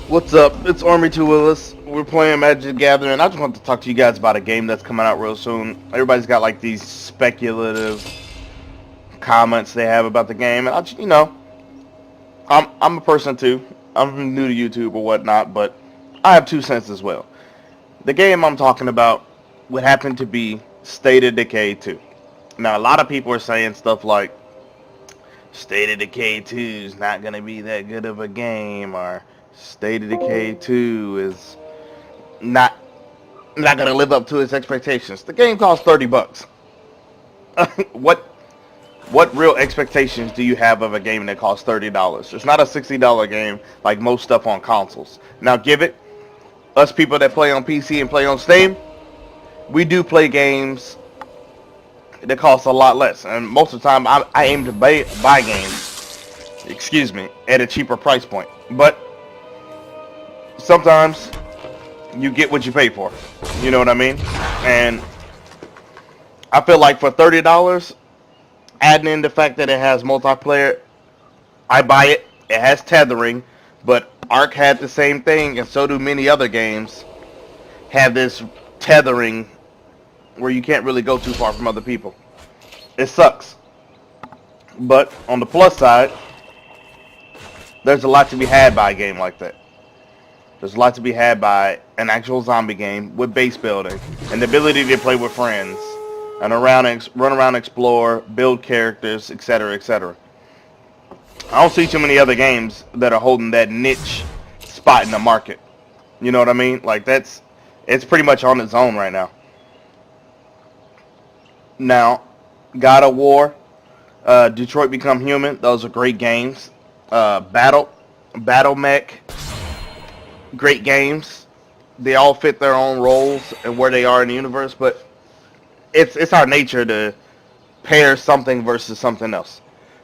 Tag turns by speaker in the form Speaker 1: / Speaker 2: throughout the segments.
Speaker 1: What's up? It's Army 2 Willis. We're playing Magic the Gathering. I just want to talk to you guys about a game that's coming out real soon. Everybody's got like these speculative comments they have about the game, and I'm a person too. I'm new to YouTube or whatnot, but I have 2 cents as well. The game I'm talking about would happen to be State of Decay 2. Now, a lot of people are saying stuff like State of Decay 2 is not going to be that good of a game, or State of Decay 2 is not not going to live up to its expectations. The game costs $30. what what real expectations do you have of a game that costs $30? It's not a $60 game like most stuff on consoles. Now, give it us people that play on PC and play on Steam. We do play games that cost a lot less, and most of the time I aim to buy games, at a cheaper price point. But sometimes you get what you pay for. You know what I mean? And I feel like for $30, adding in the fact that it has multiplayer, I buy it. It has tethering, but Ark had the same thing, and so do many other games have this tethering where you can't really go too far from other people. It sucks. But on the plus side, there's a lot to be had by a game like that. There's a lot to be had by an actual zombie game with base building and the ability to play with friends and run around, explore, build characters, etc., etc. I don't see too many other games that are holding that niche spot in the market. You know what I mean? Like it's pretty much on its own right now. Now, God of War, Detroit Become Human, those are great games. Battle Mech, great games. They all fit their own roles and where they are in the universe, but it's our nature to pair something versus something else.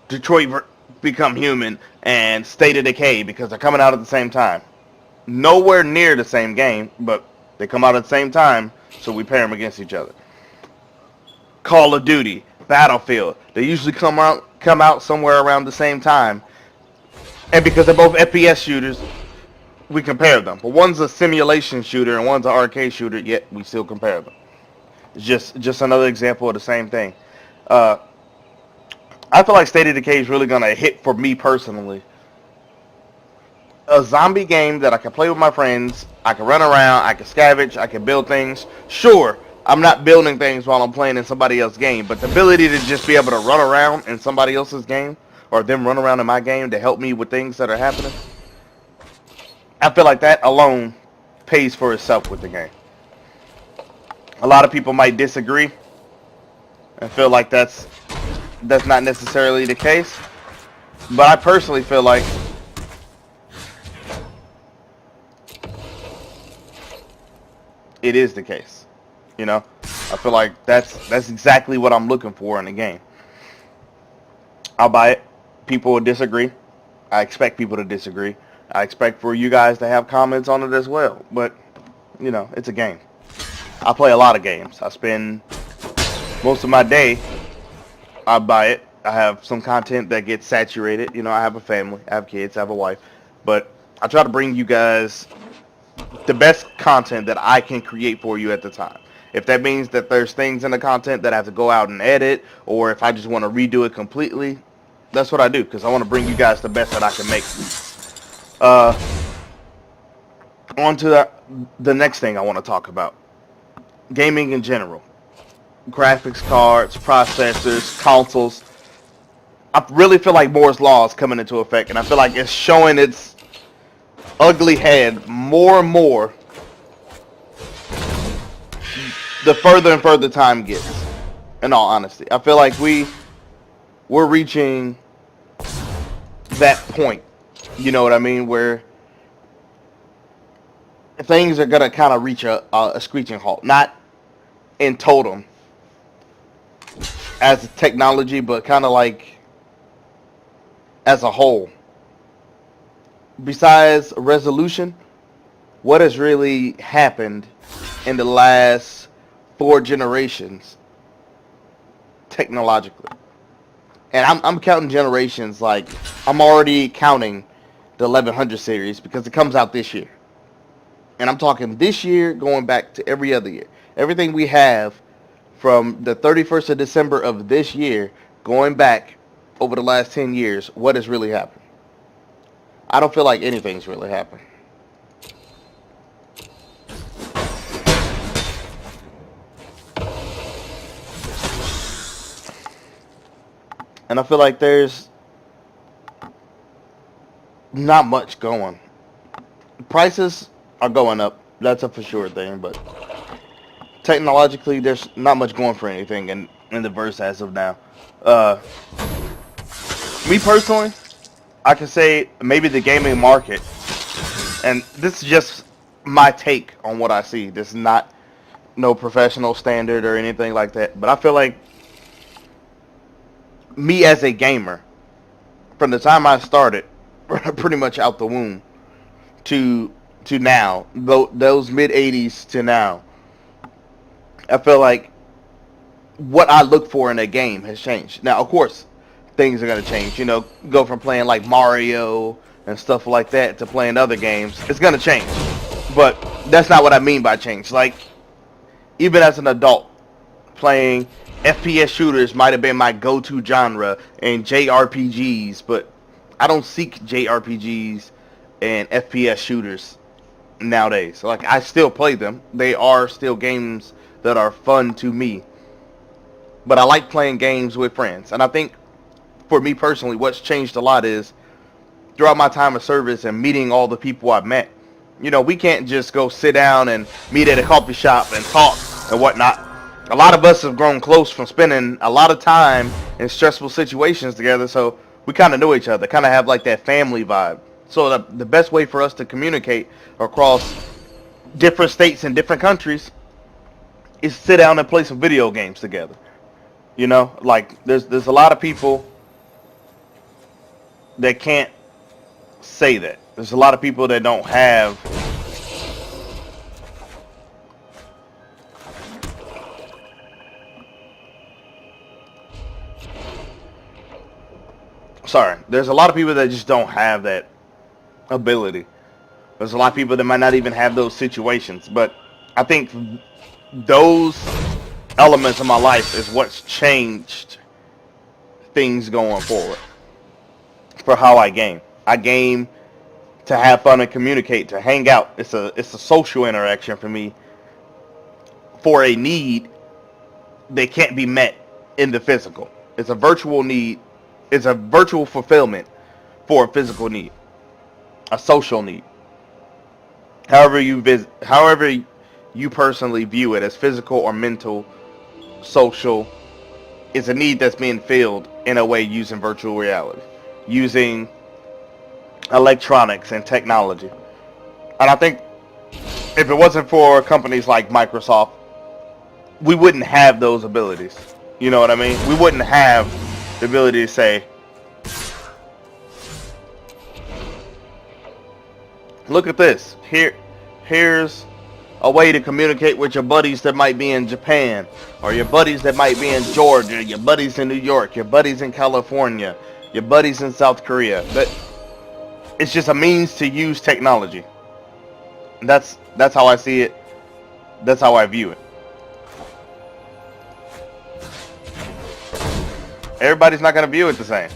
Speaker 1: Detroit Become Human and State of Decay, because they're coming out at the same time. Nowhere near the same game, but they come out at the same time, so we pair them against each other. Call of Duty, Battlefield, they usually come out somewhere around the same time. And because they're both FPS shooters, we compare them. But one's a simulation shooter and one's an arcade shooter, yet we still compare them. It's just another example of the same thing. I feel like State of Decay is really going to hit for me personally. A zombie game that I can play with my friends, I can run around, I can scavenge, I can build things. Sure, I'm not building things while I'm playing in somebody else's game, but the ability to just be able to run around in somebody else's game, or them run around in my game to help me with things that are happening, I feel like that alone pays for itself with the game. A lot of people might disagree and feel like that's not necessarily the case, but I personally feel like it is the case. You know, I feel like that's exactly what I'm looking for in a game. I'll buy it. People will disagree. I expect people to disagree. I expect for you guys to have comments on it as well. But, you know, it's a game. I play a lot of games. I spend most of my day, I buy it. I have some content that gets saturated. You know, I have a family. I have kids. I have a wife. But I try to bring you guys the best content that I can create for you at the time. If that means that there's things in the content that I have to go out and edit, or if I just want to redo it completely, that's what I do, because I want to bring you guys the best that I can make. On to the next thing I want to talk about. Gaming in general. Graphics cards, processors, consoles. I really feel like Moore's Law is coming into effect, and I feel like it's showing its ugly head more and more the further and further time gets, in all honesty. I feel like we're reaching that point, you know what I mean, where things are going to kind of reach a screeching halt. Not in totem as a technology, but kind of like as a whole. Besides resolution, what has really happened in the last 4 generations technologically? And I'm counting generations, like I'm already counting the 1100 series because it comes out this year. And I'm talking this year going back to every other year. Everything we have from the 31st of December of this year going back over the last 10 years, what has really happened? I don't feel like anything's really happened. And I feel like there's not much going. Prices are going up. That's a for sure thing, but technologically, there's not much going for anything in the verse as of now. Uh, Me personally, I can say maybe the gaming market, and this is just my take on what I see. This is not no professional standard or anything like that, but I feel like me as a gamer, from the time I started, pretty much out the womb, to now, those mid '80s to now, I feel like what I look for in a game has changed. Now, of course, things are gonna change. You know, go from playing like Mario and stuff like that to playing other games. It's gonna change, but that's not what I mean by change. Like, even as an adult, playing FPS shooters might have been my go-to genre, and JRPGs, but I don't seek JRPGs and FPS shooters nowadays. Like, I still play them. They are still games that are fun to me. But I like playing games with friends. And I think for me personally, what's changed a lot is throughout my time of service and meeting all the people I've met. You know, we can't just go sit down and meet at a coffee shop and talk and whatnot. A lot of us have grown close from spending a lot of time in stressful situations together, so we kind of know each other, kind of have like that family vibe. So the best way for us to communicate across different states and different countries is sit down and play some video games together. You know, like there's a lot of people that can't say that. There's a lot of people that don't have there's a lot of people that just don't have that ability. There's a lot of people that might not even have those situations, but I think those elements of my life is what's changed things going forward for how I game. I game to have fun and communicate, to hang out. It's a social interaction for me for a need that can't be met in the physical. It's a virtual need. It's a virtual fulfillment for a physical need, a social need. However you personally view it, as physical or mental, social, is a need that's being filled in a way using virtual reality, using electronics and technology. And I think if it wasn't for companies like Microsoft, we wouldn't have those abilities. You know what I mean? We wouldn't have the ability to say, look at this. Here's a way to communicate with your buddies that might be in Japan, or your buddies that might be in Georgia, your buddies in New York, your buddies in California, your buddies in South Korea. But it's just a means to use technology. That's how I see it. That's how I view it. Everybody's not going to view it the same.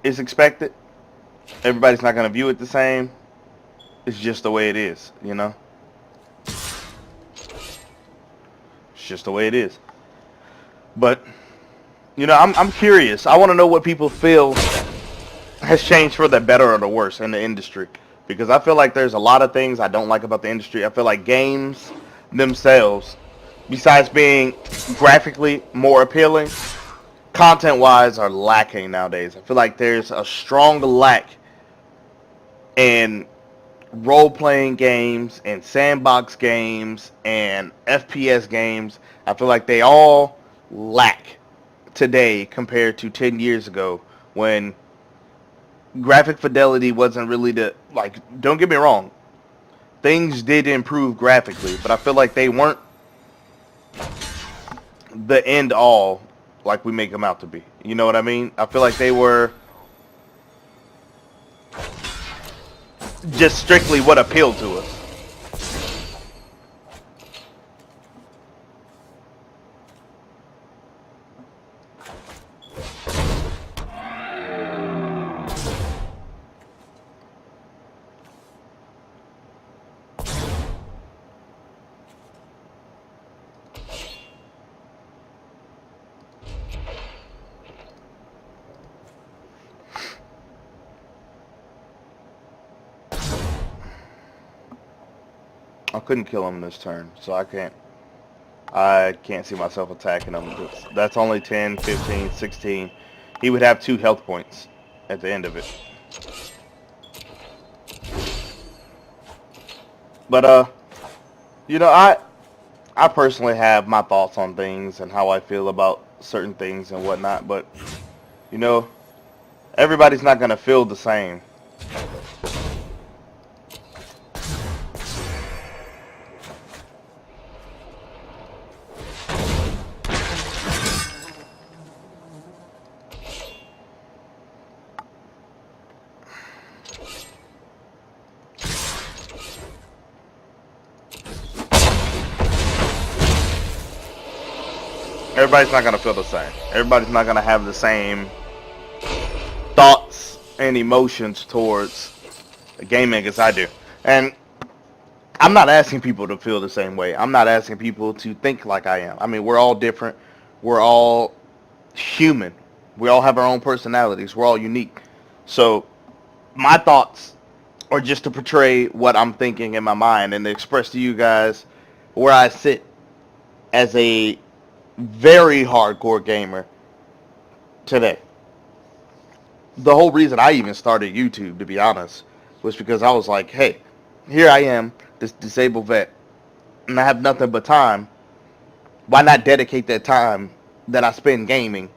Speaker 1: It's expected. Everybody's not going to view it the same. It's just the way it is, you know? It's just the way it is. But, you know, I'm curious. I want to know what people feel has changed for the better or the worse in the industry. Because I feel like there's a lot of things I don't like about the industry. I feel like games themselves, besides being graphically more appealing, content-wise are lacking nowadays. I feel like there's a strong lack in role-playing games and sandbox games and FPS games. I feel like they all lack today compared to 10 years ago when graphic fidelity wasn't really the, like, don't get me wrong, things did improve graphically, but I feel like they weren't the end all like we make them out to be. You know what I mean? I feel like they were just strictly what appealed to us. I couldn't kill him this turn, so I can't see myself attacking him. That's only 10, 15, 16. He would have 2 health points at the end of it. But you know, I personally have my thoughts on things and how I feel about certain things and whatnot, but you know, everybody's not gonna feel the same. Everybody's not gonna feel the same. Everybody's not gonna have the same thoughts and emotions towards gaming as I do. And I'm not asking people to feel the same way. I'm not asking people to think like I am. I mean, we're all different. We're all human. We all have our own personalities. We're all unique. So my thoughts are just to portray what I'm thinking in my mind and to express to you guys where I sit as a very hardcore gamer today. The whole reason I even started YouTube, to be honest, was because I was like, hey, here I am, this disabled vet, and I have nothing but time. Why not dedicate that time that I spend gaming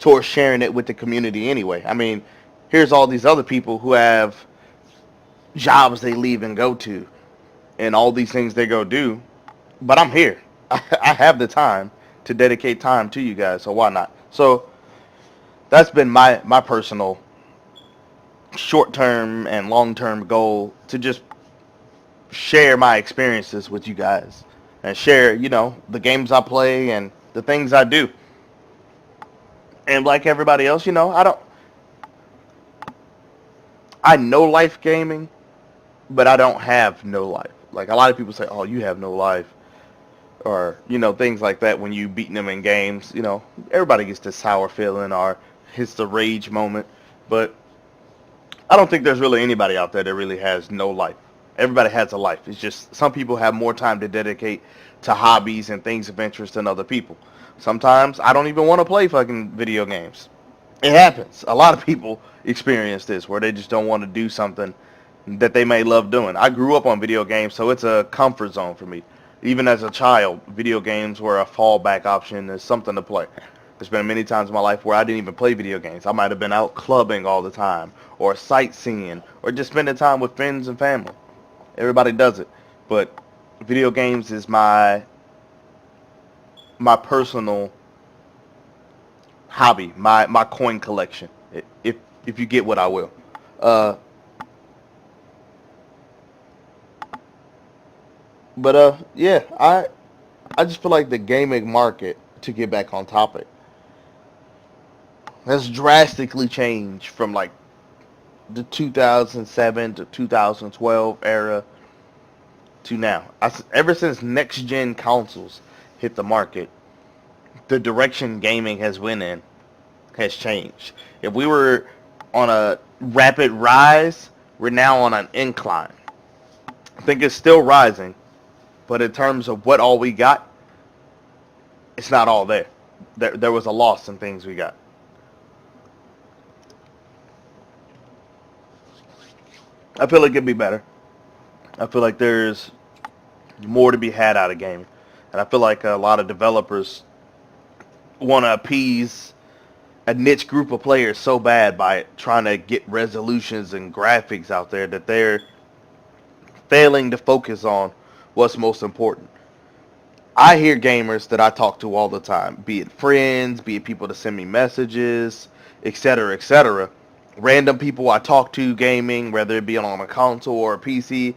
Speaker 1: towards sharing it with the community anyway? I mean, here's all these other people who have jobs they leave and go to and all these things they go do, but I'm here. I have the time to dedicate time to you guys, so why not? So that's been my personal short-term and long-term goal, to just share my experiences with you guys and share, you know, the games I play and the things I do. And like everybody else, you know, I know life gaming, but I don't have no life. Like, a lot of people say, oh, you have no life, or, you know, things like that when you beating them in games. You know, everybody gets this sour feeling or hits the rage moment, but I don't think there's really anybody out there that really has no life. Everybody has a life. It's just some people have more time to dedicate to hobbies and things of interest than other people. Sometimes I don't even want to play fucking video games. It happens. A lot of people experience this where they just don't want to do something that they may love doing. I grew up on video games, so it's a comfort zone for me. Even as a child, video games were a fallback option. There's something to play. There's been many times in my life where I didn't even play video games. I might have been out clubbing all the time, or sightseeing, or just spending time with friends and family. Everybody does it, but video games is my personal hobby, my coin collection. If you get what I will. But yeah, I just feel like the gaming market, to get back on topic, has drastically changed from like the 2007 to 2012 era to now. Ever since next gen consoles hit the market, the direction gaming has went in has changed. If we were on a rapid rise, we're now on an incline. I think it's still rising, but in terms of what all we got, it's not all there. There was a loss in things we got. I feel like it'd be better. I feel like there's more to be had out of gaming. And I feel like a lot of developers want to appease a niche group of players so bad by trying to get resolutions and graphics out there that they're failing to focus on what's most important. I hear gamers that I talk to all the time, be it friends, be it people that send me messages, etc., etc. Random people I talk to gaming, whether it be on a console or a PC.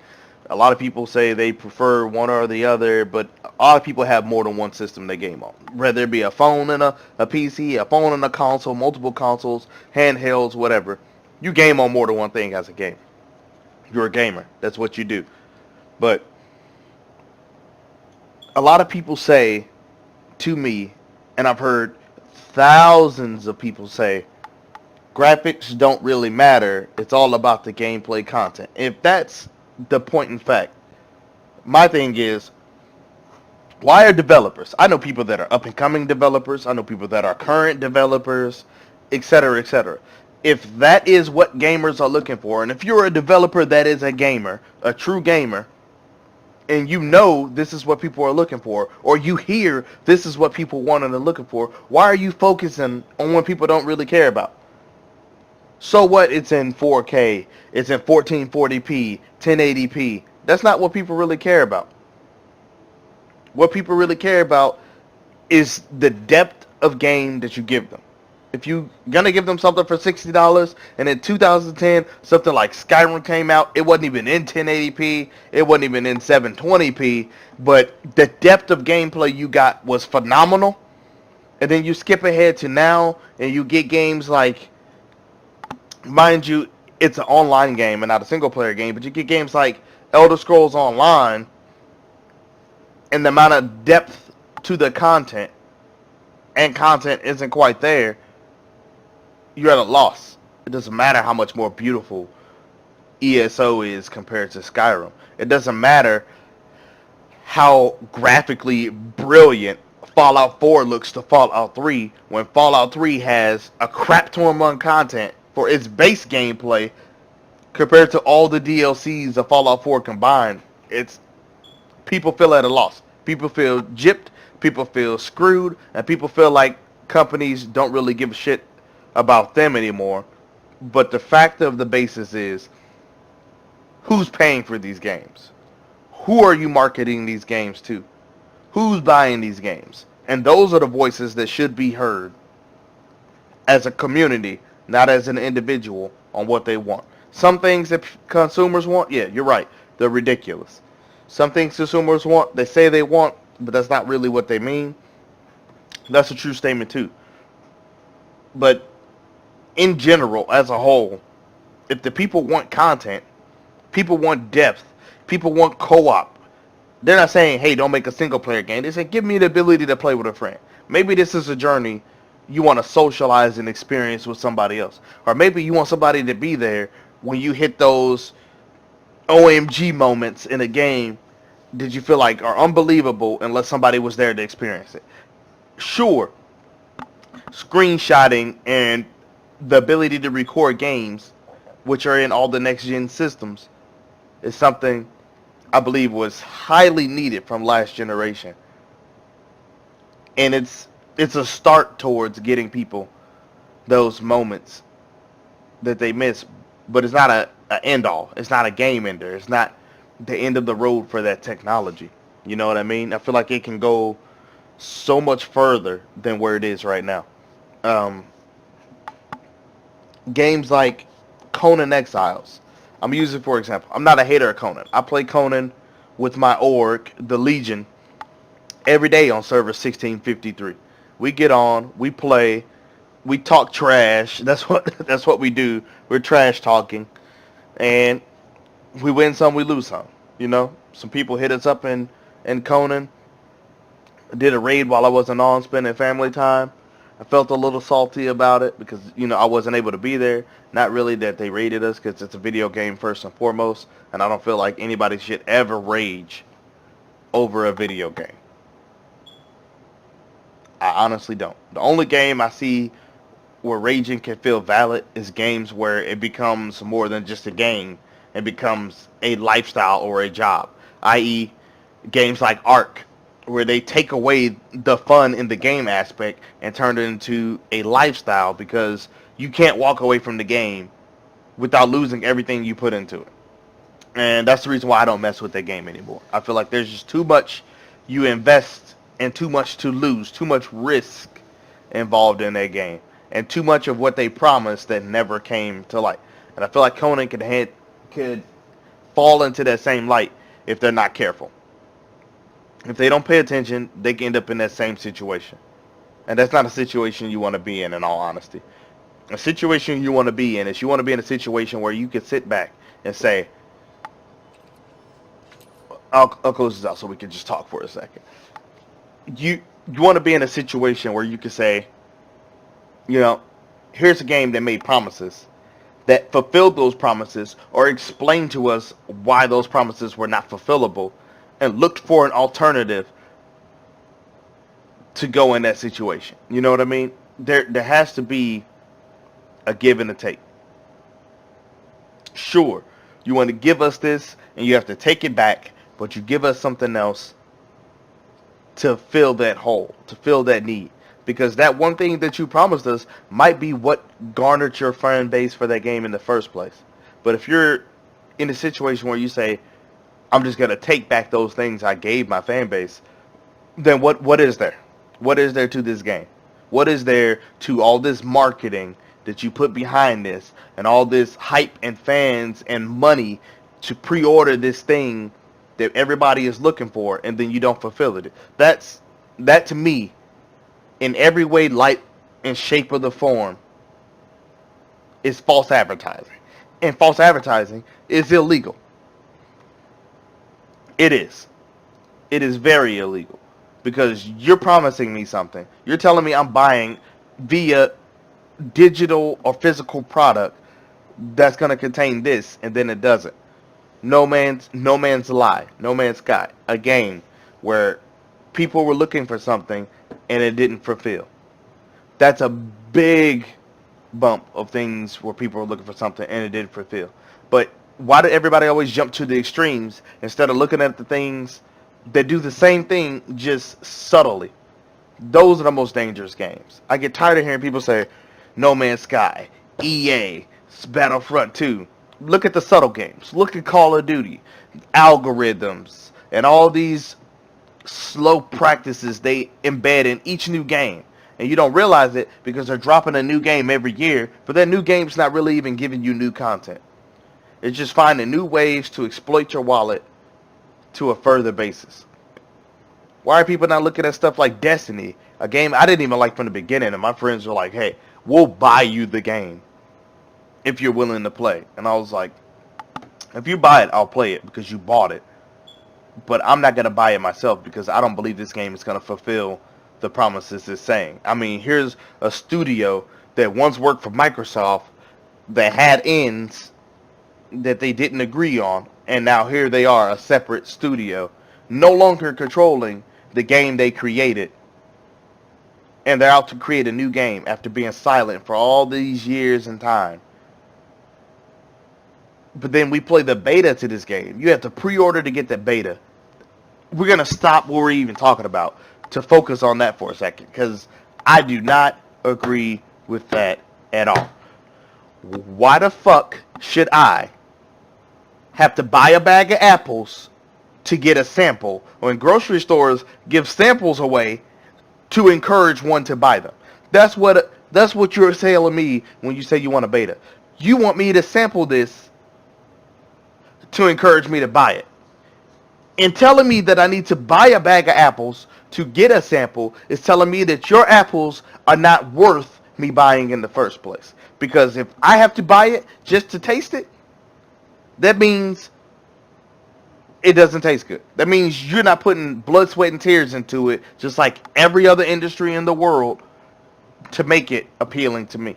Speaker 1: A lot of people say they prefer one or the other, but a lot of people have more than one system they game on. Whether it be a phone and a PC, a phone and a console, multiple consoles, handhelds, whatever. You game on more than one thing as a gamer. You're a gamer. That's what you do. But a lot of people say to me, and I've heard thousands of people say, graphics don't really matter. It's all about the gameplay content. If that's the point in fact, my thing is, why are developers? I know people that are up and coming developers. I know people that are current developers, etc., etc. If that is what gamers are looking for, and if you're a developer that is a gamer, a true gamer, and you know this is what people are looking for, or you hear this is what people want and are looking for, why are you focusing on what people don't really care about? So what? It's in 4K, it's in 1440p, 1080p. That's not what people really care about. What people really care about is the depth of game that you give them. If you're gonna give them something for $60, and in 2010 something like Skyrim came out, it wasn't even in 1080p, it wasn't even in 720p, but the depth of gameplay you got was phenomenal. And then you skip ahead to now, and you get games like, mind you, it's an online game and not a single player game, but you get games like Elder Scrolls Online, and the amount of depth to the content, and content isn't quite there, you're at a loss. It doesn't matter how much more beautiful ESO is compared to Skyrim. It doesn't matter how graphically brilliant Fallout 4 looks to Fallout 3 when Fallout 3 has a crap ton of content for its base gameplay compared to all the DLCs of Fallout 4 combined. It's people feel at a loss. People feel gypped, people feel screwed, and people feel like companies don't really give a shit about them anymore. But the fact of the basis is, who's paying for these games? Who are you marketing these games to? Who's buying these games? And those are the voices that should be heard as a community, not as an individual, on what they want. Some things that consumers want, yeah, you're right, they're ridiculous. Some things consumers want, they say they want, but that's not really what they mean. That's a true statement too. But in general, as a whole, if the people want content, people want depth, people want co-op. They're not saying, hey, don't make a single player game. They say, give me the ability to play with a friend. Maybe this is a journey you want to socialize and experience with somebody else. Or maybe you want somebody to be there when you hit those OMG moments in a game that you feel like are unbelievable unless somebody was there to experience it. Sure, screenshotting and the ability to record games, which are in all the next-gen systems, is something I believe was highly needed from last generation. And it's a start towards getting people those moments that they miss, but it's not a end all. It's not a game ender. It's not the end of the road for that technology. You know what I mean? I feel like it can go so much further than where it is right now. Games like Conan Exiles. I'm using for example. I'm not a hater of Conan. I play Conan with my org, the Legion, every day on server 1653. We get on, we play, we talk trash. That's what we do. We're trash talking, and we win some, we lose some. You know, some people hit us up in Conan. I did a raid while I wasn't on, spending family time. I felt a little salty about it because, you know, I wasn't able to be there. Not really that they raided us, because it's a video game first and foremost, and I don't feel like anybody should ever rage over a video game. I honestly don't. The only game I see where raging can feel valid is games where it becomes more than just a game. It becomes a lifestyle or a job, i.e. games like Ark. where they take away the fun in the game aspect and turn it into a lifestyle because you can't walk away from the game without losing everything you put into it. And that's the reason why I don't mess with that game anymore. I feel like there's just too much you invest and too much to lose, too much risk involved in that game, and too much of what they promised that never came to light. And I feel like Conan could fall into that same light if they're not careful. If they don't pay attention, they can end up in that same situation. And that's not a situation you want to be in all honesty. A situation you want to be in is you want to be in a situation where you can sit back and say, I'll close this out so we can just talk for a second. You want to be in a situation where you can say, you know, here's a game that made promises, that fulfilled those promises, or explained to us why those promises were not fulfillable, and looked for an alternative to go in that situation. You know what I mean? There has to be a give and a take. Sure, you want to give us this, and you have to take it back, but you give us something else to fill that hole, to fill that need. Because that one thing that you promised us might be what garnered your fan base for that game in the first place. But if you're in a situation where you say, I'm just going to take back those things I gave my fan base, then what is there? What is there to this game? What is there to all this marketing that you put behind this and all this hype and fans and money to pre-order this thing that everybody is looking for, and then you don't fulfill it? That to me, in every way, light and shape of the form, is false advertising. And false advertising is illegal. It is. It is very illegal. Because you're promising me something. You're telling me I'm buying via digital or physical product that's going to contain this, and then it doesn't. No Man's Lie, No Man's Sky, a game where people were looking for something and it didn't fulfill. That's a big bump of things where people were looking for something and it didn't fulfill. But why did everybody always jump to the extremes instead of looking at the things that do the same thing just subtly? Those are the most dangerous games. I get tired of hearing people say, No Man's Sky, EA, Battlefront 2. Look at the subtle games. Look at Call of Duty, algorithms, and all these slow practices they embed in each new game. And you don't realize it because they're dropping a new game every year, but that new game's not really even giving you new content. It's just finding new ways to exploit your wallet to a further basis. Why are people not looking at stuff like Destiny, a game I didn't even like from the beginning, and my friends were like, hey, we'll buy you the game if you're willing to play. And I was like, if you buy it, I'll play it because you bought it. But I'm not going to buy it myself because I don't believe this game is going to fulfill the promises it's saying. I mean, here's a studio that once worked for Microsoft that had ends that they didn't agree on, and now here they are, a separate studio, no longer controlling the game they created. And they're out to create a new game after being silent for all these years and time. But then we play the beta to this game. You have to pre-order to get the beta. We're going to stop what we're even talking about to focus on that for a second, because I do not agree with that at all. Why the fuck should I have to buy a bag of apples to get a sample when grocery stores give samples away to encourage one to buy them? That's what you're telling me when you say you want a beta. You want me to sample this to encourage me to buy it. And telling me that I need to buy a bag of apples to get a sample is telling me that your apples are not worth me buying in the first place. Because if I have to buy it just to taste it, that means it doesn't taste good. That means you're not putting blood, sweat, and tears into it, just like every other industry in the world, to make it appealing to me.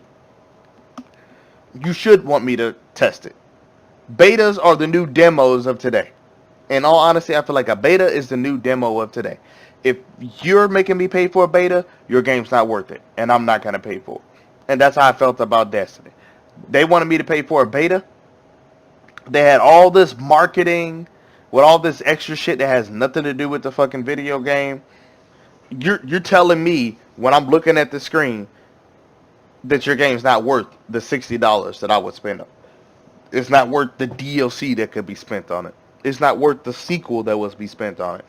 Speaker 1: You should want me to test it. Betas are the new demos of today. In all honesty, I feel like a beta is the new demo of today. If you're making me pay for a beta, your game's not worth it, and I'm not going to pay for it. And that's how I felt about Destiny. They wanted me to pay for a beta. They had all this marketing with all this extra shit that has nothing to do with the fucking video game. You're telling me when I'm looking at the screen that your game's not worth the $60 that I would spend on. It's not worth the DLC that could be spent on it. It's not worth the sequel that was be spent on it.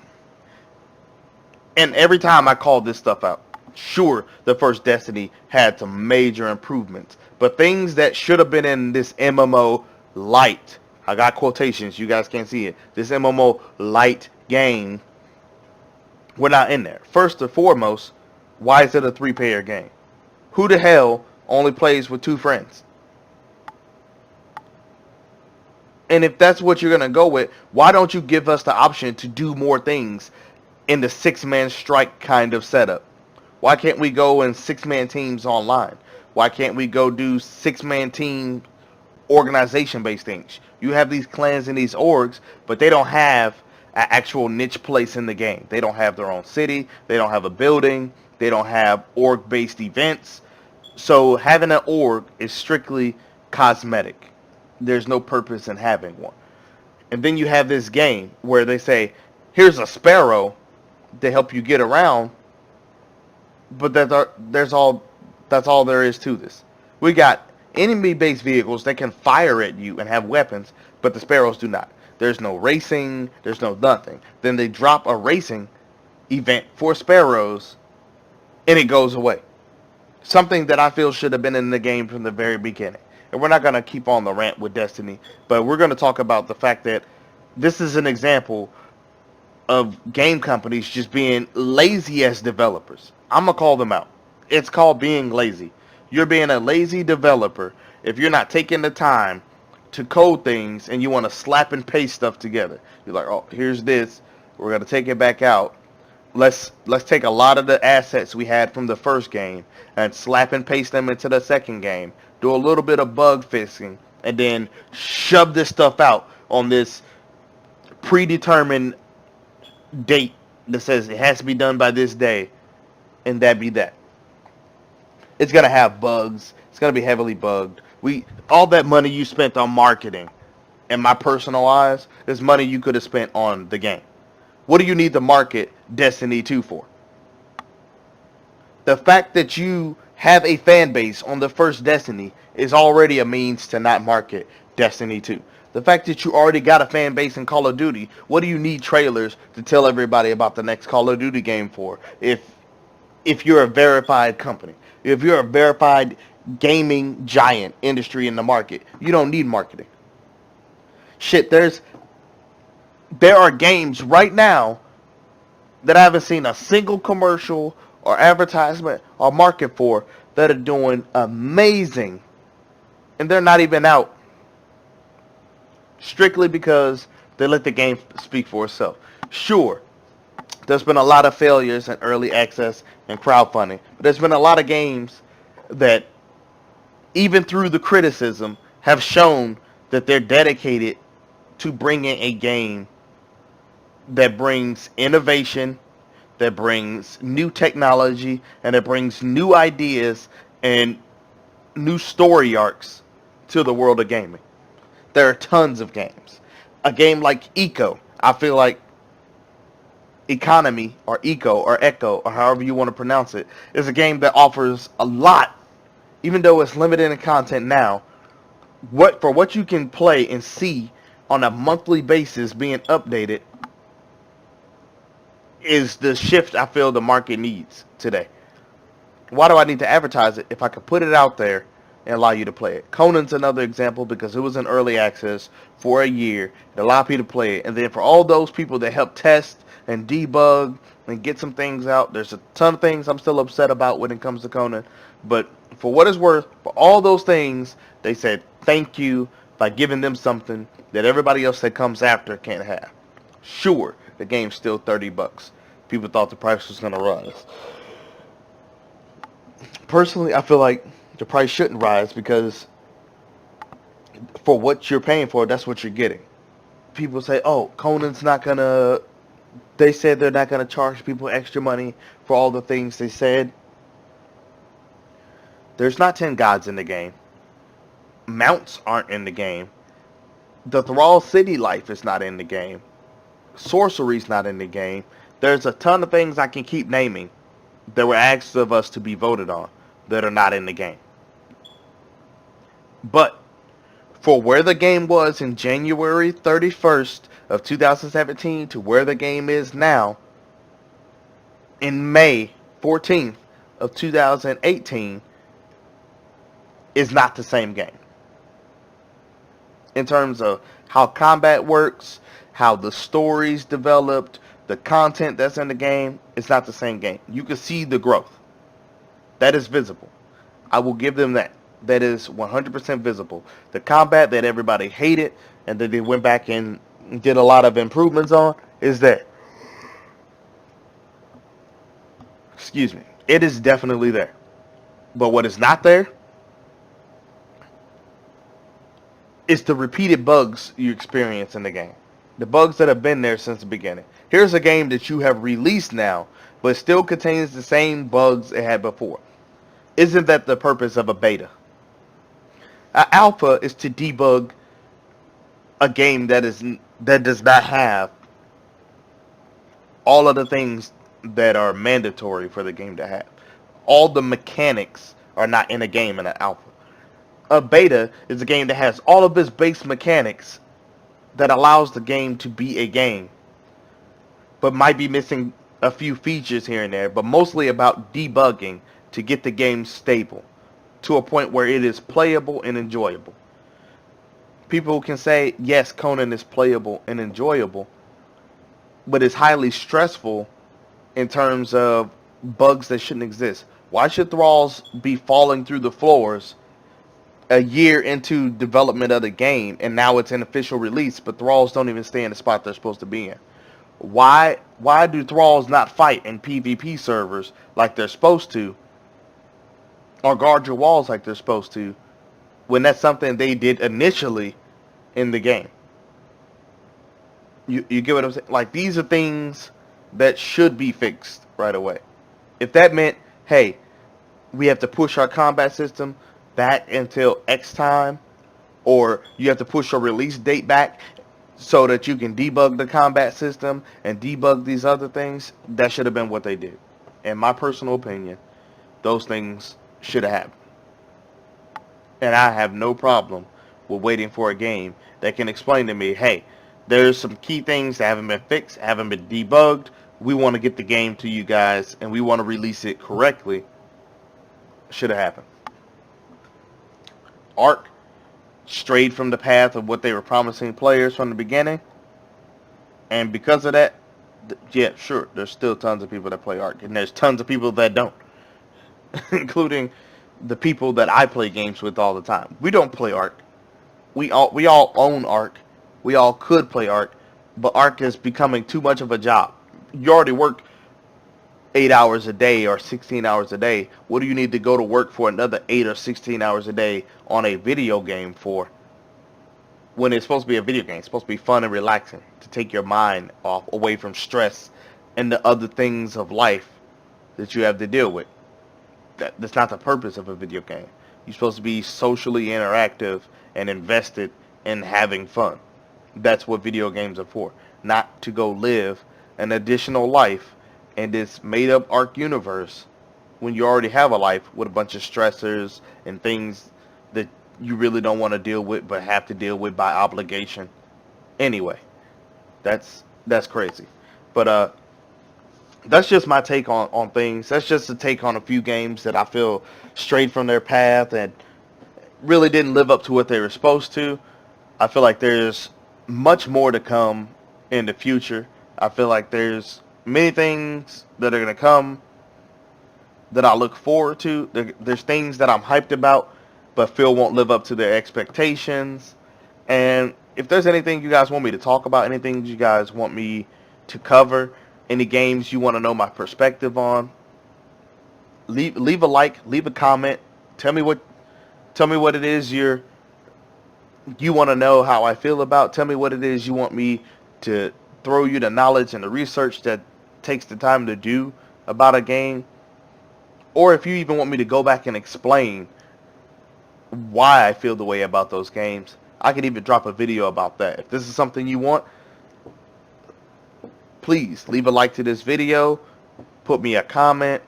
Speaker 1: And every time I call this stuff out, sure, the first Destiny had some major improvements, but things that should have been in this MMO light, I got quotations, you guys can't see it, this MMO light game were not in there. First and foremost, why is it a 3-player game? Who the hell only plays with 2 friends? And if that's what you're going to go with, why don't you give us the option to do more things in the 6-man strike kind of setup? Why can't we go in 6-man teams online? Why can't we go do 6-man team organization-based things? You have these clans and these orgs, but they don't have an actual niche place in the game. They don't have their own city. They don't have a building. They don't have org-based events. So having an org is strictly cosmetic. There's no purpose in having one. And then you have this game where they say, here's a sparrow to help you get around, but that's all there is to this. We got enemy-based vehicles that can fire at you and have weapons, but the sparrows do not. There's no racing, there's no nothing. Then they drop a racing event for sparrows, and it goes away. Something that I feel should have been in the game from the very beginning. And we're not going to keep on the rant with Destiny, but we're going to talk about the fact that this is an example of game companies just being lazy as developers. I'm going to call them out. It's called being lazy. You're being a lazy developer if you're not taking the time to code things and you want to slap and paste stuff together. You're like, oh, here's this. We're going to take it back out. Let's take a lot of the assets we had from the first game and slap and paste them into the second game. Do a little bit of bug fixing and then shove this stuff out on this predetermined date that says it has to be done by this day, and that be that. It's gonna have bugs. It's gonna be heavily bugged. All that money you spent on marketing, in my personal eyes, is money you could have spent on the game. What do you need to market Destiny 2 for? The fact that you have a fan base on the first Destiny is already a means to not market Destiny 2. The fact that you already got a fan base in Call of Duty, what do you need trailers to tell everybody about the next Call of Duty game for? If you're a verified company, if you're a verified gaming giant industry in the market, you don't need marketing. Shit, there are games right now that I haven't seen a single commercial or advertisement or market for that are doing amazing, and they're not even out, strictly because they let the game speak for itself. Sure, there's been a lot of failures in early access and crowdfunding, but there's been a lot of games that, even through the criticism, have shown that they're dedicated to bringing a game that brings innovation, that brings new technology, and that brings new ideas and new story arcs to the world of gaming. There are tons of games. A game like Eco, I feel like Economy or Eco or Echo or however you want to pronounce it, is a game that offers a lot, even though it's limited in content now. For what you can play and see on a monthly basis being updated is the shift I feel the market needs today. Why do I need to advertise it if I could put it out there and allow you to play it? Conan's another example because it was in early access for a year. It allowed people to play it. And then for all those people that help test and debug and get some things out, there's a ton of things I'm still upset about when it comes to Conan. But for what it's worth, for all those things, they said thank you by giving them something that everybody else that comes after can't have. Sure, the game's still $30. People thought the price was going to rise. Personally, I feel like the price shouldn't rise because for what you're paying for, that's what you're getting. People say, oh, Conan's not going to... They said they're not going to charge people extra money for all the things they said. There's not 10 gods in the game. Mounts aren't in the game. The Thrall City life is not in the game. Sorcery's not in the game. There's a ton of things I can keep naming that were asked of us to be voted on that are not in the game. But for where the game was in January 31st of 2017 to where the game is now in May 14th of 2018 is not the same game. In terms of how combat works, how the story's developed, the content that's in the game, it's not the same game. You can see the growth. That is visible. I will give them that. That is 100% visible. The combat that everybody hated and that they went back and did a lot of improvements on is there. Excuse me. It is definitely there. But what is not there is the repeated bugs you experience in the game. The bugs that have been there since the beginning. Here's a game that you have released now, but still contains the same bugs it had before. Isn't that the purpose of a beta? An alpha is to debug a game that does not have all of the things that are mandatory for the game to have. All the mechanics are not in a game in an alpha. A beta is a game that has all of its base mechanics that allows the game to be a game, but might be missing a few features here and there, but mostly about debugging to get the game stable to a point where it is playable and enjoyable. People can say, yes, Conan is playable and enjoyable, but it's highly stressful in terms of bugs that shouldn't exist. Why should thralls be falling through the floors a year into development of the game and now it's an official release, but thralls don't even stay in the spot they're supposed to be in? Why do thralls not fight in PvP servers like they're supposed to, or guard your walls like they're supposed to, when that's something they did initially in the game? You get what I'm saying? Like, these are things that should be fixed right away. If that meant, hey, we have to push our combat system back until X time, or you have to push your release date back so that you can debug the combat system and debug these other things, that should have been what they did. In my personal opinion, those things should have happened. And I have no problem with waiting for a game that can explain to me, hey, there's some key things that haven't been fixed, haven't been debugged. We want to get the game to you guys and we want to release it correctly. Should have happened. Ark strayed from the path of what they were promising players from the beginning. And because of that, yeah, sure, there's still tons of people that play Ark. And there's tons of people that don't. Including the people that I play games with all the time. We don't play Ark. We all own Ark. We all could play Ark. But Ark is becoming too much of a job. You already work 8 hours a day or 16 hours a day. What do you need to go to work for another 8 or 16 hours a day on a video game for? When it's supposed to be a video game, it's supposed to be fun and relaxing, to take your mind off, away from stress and the other things of life that you have to deal with. That's not the purpose of a video game. You're supposed to be socially interactive and invested in having fun. That's what video games are for. Not to go live an additional life in this made-up Ark universe when you already have a life with a bunch of stressors and things that you really don't want to deal with but have to deal with by obligation. Anyway, that's crazy. But that's just my take on things. That's just a take on a few games that I feel strayed from their path and really didn't live up to what they were supposed to. I feel like there's much more to come in the future. I feel like there's many things that are going to come that I look forward to. There's things that I'm hyped about but feel won't live up to their expectations. And if there's anything you guys want me to talk about, anything you guys want me to cover, any games you want to know my perspective on, leave a like, leave a comment. Tell me what it is you want to know how I feel about. Tell me what it is you want me to throw you the knowledge and the research that takes the time to do about a game. Or if you even want me to go back and explain why I feel the way about those games, I could even drop a video about that. If this is something you want, please leave a like to this video. Put me a comment.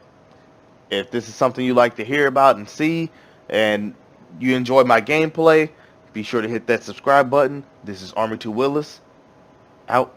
Speaker 1: If this is something you like to hear about and see, and you enjoy my gameplay, be sure to hit that subscribe button. This is Army 2 Willis, out.